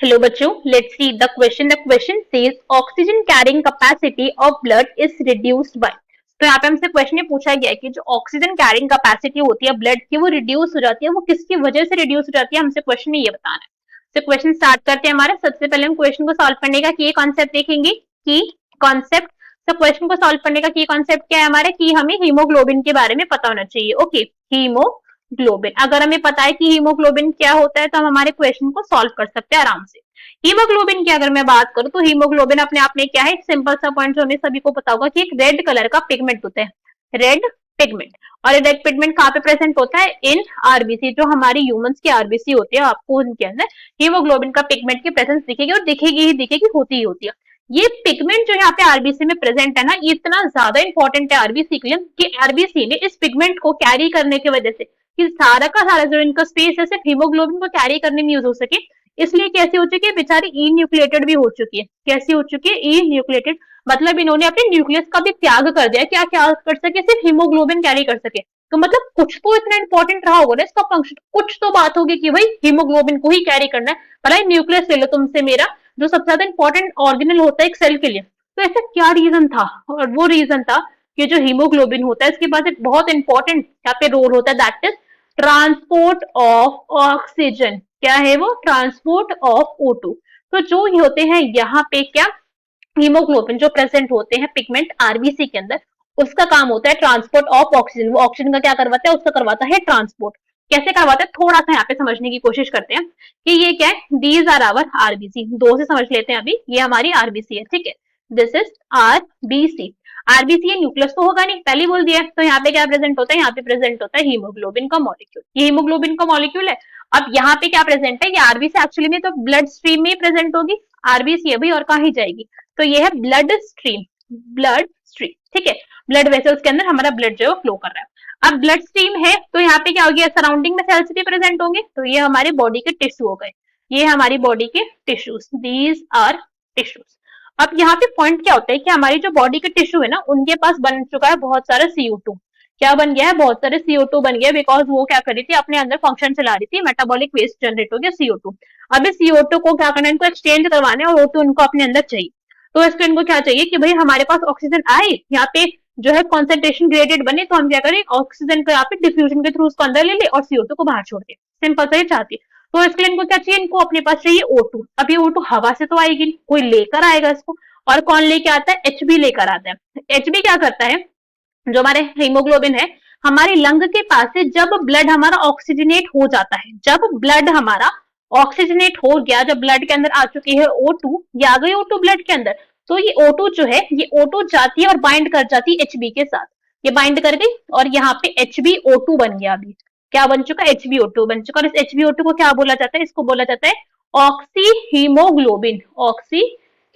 Hello बच्चों, let's see the question. The question says oxygen carrying capacity of blood is reduced by. तो यहाँ पे हमसे question ये पूछा गया है कि जो ऑक्सीजन कैरिंग कैपेसिटी होती है ब्लड की वो रिड्यूस हो जाती है, वो किसकी वजह से रिड्यूस हो जाती है, हमसे क्वेश्चन में ये बताना है। तो क्वेश्चन स्टार्ट करते हैं हमारा। सबसे पहले हम क्वेश्चन को सॉल्व करने का की कॉन्सेप्ट देखेंगे। की कॉन्सेप्ट, तो क्वेश्चन को सॉल्व करने का की कॉन्सेप्ट क्या है हमारे, कि हमें हीमोग्लोबिन के बारे में पता होना चाहिए। ओके, हीमोग्लोबिन, अगर हमें पता है कि हीमोग्लोबिन क्या होता है तो हम हमारे क्वेश्चन को सॉल्व कर सकते हैं आराम से। हीमोग्लोबिन की अगर मैं बात करूं तो हीमोग्लोबिन अपने आप में क्या है, सिंपल सा पॉइंट जो हमें सभी को पता होगा कि एक रेड कलर का पिगमेंट होता है, रेड पिगमेंट। और ये रेड पिगमेंट कहाँ पे प्रेजेंट होता है, इन आरबीसी, जो हमारी ह्यूमंस की आरबीसी होती है, आपको उनके अंदर हीमोग्लोबिन का पिगमेंट की प्रेजेंस दिखेगी, और दिखेगी ही दिखेगी, होती ही होती है। ये पिगमेंट जो यहाँ पे आरबीसी में प्रेजेंट है ना, ये इतना ज्यादा इंपॉर्टेंट है आरबीसी के लिए कि आरबीसी ने इस पिगमेंट को कैरी करने की वजह से, कि सारा का सारा जो इनका स्पेस है सिर्फ हीमोग्लोबिन को कैरी करने में यूज हो सके, इसलिए कैसी हो चुकी है बेचारी, ई न्यूक्लिएटेड भी हो चुकी है। कैसी हो चुकी है, ई न्यूक्लिएटेड, मतलब इन्होंने अपने न्यूक्लियस का भी त्याग कर दिया। क्या क्या कर सके, सिर्फ हीमोग्लोबिन कैरी कर सके। तो मतलब कुछ तो इतना इंपॉर्टेंट रहा होगा ना इसका फंक्शन, कुछ तो बात होगी कि भाई हीमोग्लोबिन को ही कैरी करना है। भला न्यूक्लियस ले लो तुमसे मेरा, जो सबसे ज्यादा इंपॉर्टेंट ऑर्गेनल होता है एक सेल के लिए। तो ऐसा क्या रीजन था, और वो रीजन था कि जो हीमोग्लोबिन होता है इसके पास एक बहुत इंपॉर्टेंट यहाँ पे रोल होता है, that is transport of oxygen. क्या है वो, ट्रांसपोर्ट ऑफ O2। तो जो होते हैं यहाँ पे क्या, हीमोग्लोबिन जो प्रेजेंट होते हैं पिगमेंट आरबीसी के अंदर, उसका काम होता है ट्रांसपोर्ट ऑफ ऑक्सीजन। वो ऑक्सीजन का क्या करवाता है, उसका करवाता है ट्रांसपोर्ट। कैसे करवाता है, थोड़ा सा यहाँ पे समझने की कोशिश करते हैं कि ये क्या है, दीज आर आवर आरबीसी। दो से समझ लेते हैं अभी, ये हमारी आरबीसी है, ठीक है, this is RBC. RBC nucleus तो होगा नहीं, पहले बोल दिया। तो यहाँ पे क्या प्रेजेंट होता है, यहाँ पे प्रेजेंट होता है हीमोग्लोबिन का मॉलिक्यूल। ये हीमोग्लोबिन का मॉलिक्यूल है। अब यहाँ पे क्या प्रेजेंट है, ये आरबीसी एक्चुअली में तो ब्लड स्ट्रीम में ही प्रेजेंट होगी। आरबीसी अभी और कहीं जाएगी, तो ये है ब्लड स्ट्रीम, ब्लड स्ट्रीम, ठीक है। ब्लड वेसल्स के अंदर हमारा ब्लड जो है फ्लो कर रहा है। अब ब्लड स्ट्रीम है तो यहाँ पे क्या हो गया, सराउंडिंग में सेल्स भी प्रेजेंट होंगे, तो ये हमारे बॉडी के टिश्यू हो गए। ये हमारी बॉडी के टिश्यूज, दीज आर टिश्यूज। अब यहाँ पे पॉइंट क्या होता है कि हमारी जो बॉडी के टिश्यू है ना, उनके पास बन चुका है बहुत सारा CO2। क्या बन गया है, बहुत सारे CO2 बन गया, बिकॉज वो क्या कर रही थी, अपने अंदर फंक्शन चला रही थी, मेटाबॉलिक वेस्ट जनरेट हो गया CO2। अब इस CO2 को क्या करना है, इनको एक्सचेंज करवाना है, और O2 इनको अपने अंदर चाहिए। तो इसको इनको क्या चाहिए कि भाई हमारे पास ऑक्सीजन आए, यहाँ पे जो है कॉन्सेंट्रेशन ग्रेडेड बने, तो हम क्या करें, ऑक्सीजन को यहाँ पे डिफ्यूजन के थ्रू उसको अंदर ले ले और CO2 को बाहर छोड़ दे। सिंपल सा ही चाहती है। तो इसके लिए इनको क्या चाहिए, इनको अपने पास चाहिए O2। अब ये O2 हवा से तो आएगी, कोई लेकर आएगा इसको, और कौन लेके आता है, Hb लेकर आता है। Hb क्या करता है, जो हमारे हीमोग्लोबिन है, हमारे लंग के पास से जब ब्लड हमारा ऑक्सीजनेट हो जाता है, जब ब्लड हमारा ऑक्सीजनेट हो गया, जब ब्लड के अंदर आ चुकी है O2, ये आ गई O2 ब्लड के अंदर, तो ये O2 जो है, ये O2 जाती है और बाइंड कर जाती है Hb के साथ। ये बाइंड कर गई और यहाँ पे HbO2 बन गया। अभी क्या बन चुका है, HbO2 बन चुका। और इस HbO2 को क्या बोला जाता है, इसको बोला जाता है ऑक्सी हीमोग्लोबिन, ऑक्सी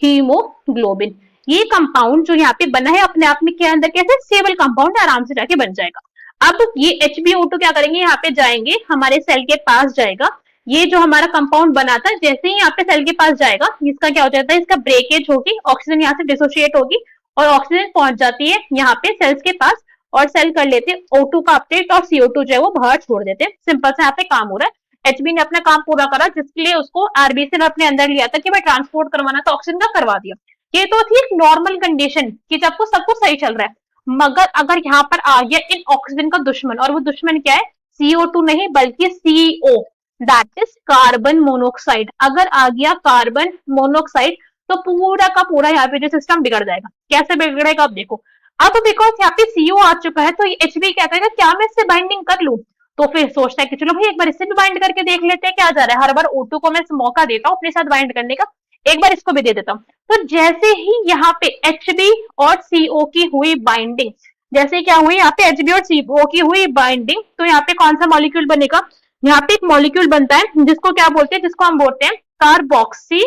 हीमोग्लोबिन। ये कंपाउंड जो यहाँ पे बना है अपने आप में, के अंदर कैसे स्टेबल कंपाउंड आराम से जाके बन जाएगा। अब ये HbO2 क्या करेंगे, यहाँ पे जाएंगे, हमारे सेल के पास जाएगा। ये जो हमारा कंपाउंड बना था, जैसे ही यहाँ पे सेल के पास जाएगा, इसका क्या हो जाता है, इसका ब्रेकेज होगी, ऑक्सीजन यहाँ से डिसोशिएट होगी, और ऑक्सीजन पहुंच जाती है यहाँ पे सेल्स के पास, और सेल कर लेते हैं O2 का अपटेक, और CO2 जो है वो बाहर छोड़ देते हैं। सिंपल से यहाँ पे काम हो रहा है। Hb ने अपना काम पूरा करा, जिसके लिए उसको आरबीसी ने अपने अंदर लिया था कि भाई ट्रांसपोर्ट करवाना, तो ऑक्सीजन का करवा दिया। ये तो थी एक नॉर्मल कंडीशन कि जब को सब कुछ सही चल रहा है। मगर अगर यहाँ पर आ गया इन ऑक्सीजन का दुश्मन, और वो दुश्मन क्या है, CO2 नहीं बल्कि CO, that is carbon monoxide. अगर आ गया कार्बन मोनोऑक्साइड, तो पूरा का पूरा यहाँ पे जो सिस्टम बिगड़ जाएगा। कैसे बिगड़ेगा, अब देखो। अब बिकॉज यहाँ पे CO आ चुका है, तो ये HB क्या करेगा, क्या मैं इससे बाइंडिंग कर लूं, तो फिर सोचता है कि चलो भाई एक बार इससे भी बाइंड करके देख लेते हैं क्या जा रहा है। हर बार O2 को मैं मौका देता हूँ अपने साथ बाइंड करने का, एक बार इसको भी दे देता हूँ। तो जैसे ही यहाँ पे HB और CO की हुई बाइंडिंग, जैसे क्या हुई यहाँ पे HB और CO की हुई बाइंडिंग, तो यहाँ पे कौन सा मॉलिक्यूल बनेगा, यहाँ पे एक मॉलिक्यूल बनता है जिसको क्या बोलते हैं, जिसको हम बोलते हैं कार्बोक्सी,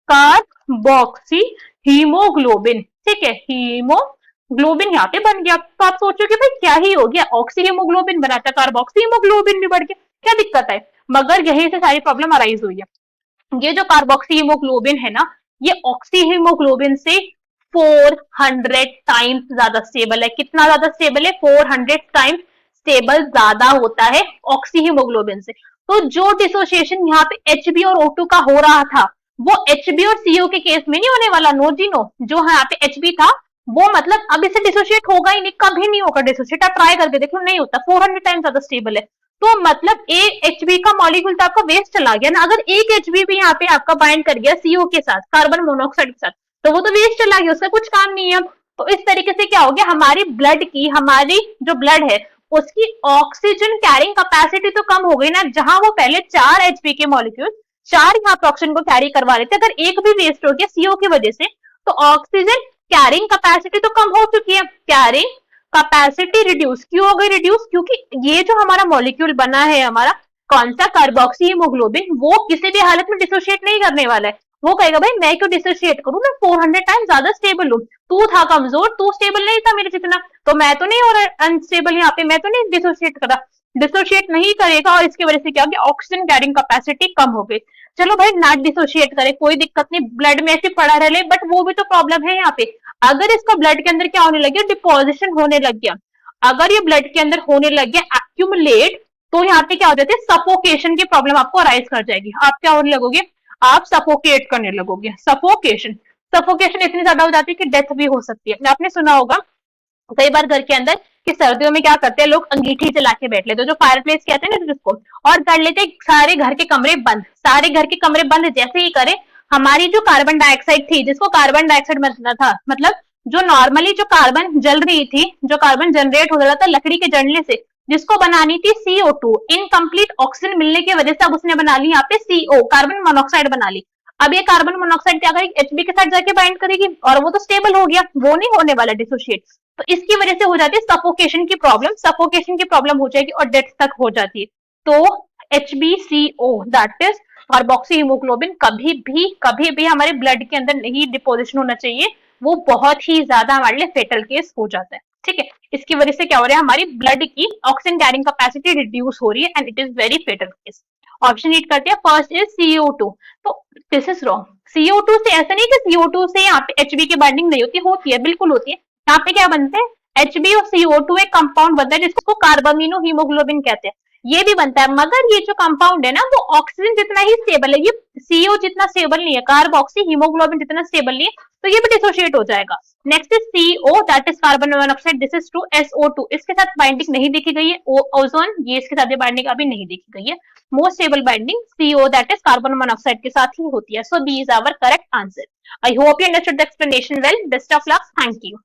कार्बोक्सी हीमोग्लोबिन, ठीक है, हीमोग्लोबिन यहाँ पे बन गया। तो आप सोचो कि भाई क्या ही हो गया, ऑक्सी हीमोग्लोबिन बना था, कार्बोक्सी हीमोग्लोबिन भी बढ़ गया, क्या दिक्कत है। मगर यही से सारी प्रॉब्लम अराइज हुई है। ये जो कार्बोक्सी हीमोग्लोबिन है ना, ये ऑक्सी हीमोग्लोबिन से 400 टाइम्स ज्यादा स्टेबल है। कितना ज्यादा स्टेबल है, 400 टाइम्स स्टेबल ज्यादा होता है ऑक्सी हीमोग्लोबिन से। तो जो डिसोसिएशन यहाँ पे HB और O2 का हो रहा था वो HB और CO के केस में नहीं होने वाला। नो जी नो, जो यहाँ पे HB था वो मतलब अब इसे डिसोशिएट होगा ही नहीं, कभी नहीं होगा डिसोशिएट। आप ट्राई करके देखो, नहीं होता, 400 टाइम्स ज्यादा स्टेबल है। तो मतलब एक HB का मॉलिक्यूल तो आपका वेस्ट चला गया ना। अगर एक HB भी यहाँ पे आपका बाइंड कर गया CO के साथ, कार्बन मोनोऑक्साइड के साथ, तो वो तो वेस्ट चला गया, उसका कुछ काम नहीं है। तो इस तरीके से क्या हो गया, हमारी ब्लड की, हमारी जो ब्लड है उसकी ऑक्सीजन कैरिंग कैपेसिटी तो कम हो गई ना। जहां वो पहले 4 HB के मॉलिक्यूल 4 यहाँ पे ऑक्सीजन को कैरी करवा रहे थे, अगर एक भी वेस्ट हो गया CO की वजह से, तो ऑक्सीजन कैरिंग कैपेसिटी तो कम हो चुकी है। कैरिंग कैपेसिटी रिड्यूस क्यों हो गई? रिड्यूस क्योंकि ये जो हमारा मॉलिक्यूल बना है, हमारा कौन सा, कार्बोक्सी हीमोग्लोबिन, वो किसी भी हालत में डिसोशिएट नहीं करने वाला है। वो कहेगा भाई मैं क्यों डिसोशिएट करूं, मैं 400 टाइम ज्यादा स्टेबल हूँ, तू था कमजोर, तू स्टेबल नहीं था मेरे जितना, तो मैं तो नहीं हो रहा अनस्टेबल, यहाँ पे मैं तो नहीं डिसोशिएट कर रहा। डिसोशिएट नहीं करेगा और इसकी वजह से क्या हो गया, ऑक्सीजन कैरिंग कैपेसिटी कम हो गई। चलो भाई ना डिसोशिएट करे, कोई दिक्कत नहीं, ब्लड में ऐसे पड़ा रह ले, बट वो भी तो प्रॉब्लम है यहाँ पे। अगर इसका ब्लड के अंदर क्या होने लग गया, डिपोजिशन होने लग गया, अगर ये ब्लड के अंदर होने लग गया एक्यूमुलेट, तो यहाँ पे क्या हो जाती है, सफोकेशन की प्रॉब्लम आपको अराइज कर जाएगी। आप क्या होने लगोगे, आप सफोकेट करने लगोगे। सफोकेशन, सफोकेशन इतनी ज्यादा हो जाती है कि डेथ भी हो सकती है। आपने सुना होगा कई बार घर के अंदर कि सर्दियों में क्या करते हैं लोग, अंगीठी जला के बैठ लेते, जो फायर प्लेस कहते हैं ना जिसको, और कर लेते सारे घर के कमरे बंद। सारे घर के कमरे बंद जैसे ही करे, हमारी जो कार्बन डाइऑक्साइड थी, जिसको कार्बन डाइऑक्साइड मिलना था, मतलब जो नॉर्मली जो कार्बन जल रही थी, जो कार्बन जनरेट हो रहा था लकड़ी के जलने से, जिसको बनानी थी CO2, इनकम्प्लीट ऑक्सीजन मिलने की वजह से अब उसने बना ली यहाँ पे CO, कार्बन मोनोऑक्साइड बना ली। अब ये कार्बन मोनोऑक्साइड क्या करेगी, HB के साथ जाके बाइंड करेगी और वो तो स्टेबल हो गया, वो नहीं होने वाला डिसोशिएट। तो इसकी वजह से हो जाती है सफोकेशन की प्रॉब्लम, सफोकेशन की प्रॉब्लम हो जाएगी और डेथ तक हो जाती है। तो HbCO that is carboxy haemoglobin कभी भी हमारे ब्लड के अंदर नहीं डिपोजिशन होना चाहिए, वो बहुत ही ज्यादा हमारे लिए फेटल केस हो जाता है। ठीक है, इसकी वजह से क्या हो रहा है, हमारी ब्लड की ऑक्सीजन कैरिंग कैपेसिटी रिड्यूस हो रही है and it is very fatal case. Option read करते हैं, फर्स्ट इज CO2। तो दिस इज रॉन्ग। CO2 से ऐसा नहीं कि CO2 से यहाँ पे HB की बाइंडिंग नहीं होती, होती है, बिल्कुल होती है। यहाँ पे क्या बनते हैं, HB और CO2 एक कंपाउंड बनता है जिसको कार्बामिनो हीमोग्लोबिन कहते हैं, ये भी बनता है। मगर ये जो कंपाउंड है ना वो ऑक्सीजन जितना ही स्टेबल है, ये CO जितना स्टेबल नहीं है, कार्बोक्सी हीमोग्लोबिन जितना स्टेबल नहीं है, तो ये भी डिसोशिएट हो जाएगा। Next is CO that is carbon monoxide, this is two SO2, इसके साथ बाइंडिंग नहीं देखी गई है। ओजोन, ये इसके साथ बाइंडिंग अभी नहीं देखी गई है। Most stable binding CO that is carbon monoxide के साथ ही होती है। So the is our correct answer. I hope you understood the explanation well. Best of luck. Thank you.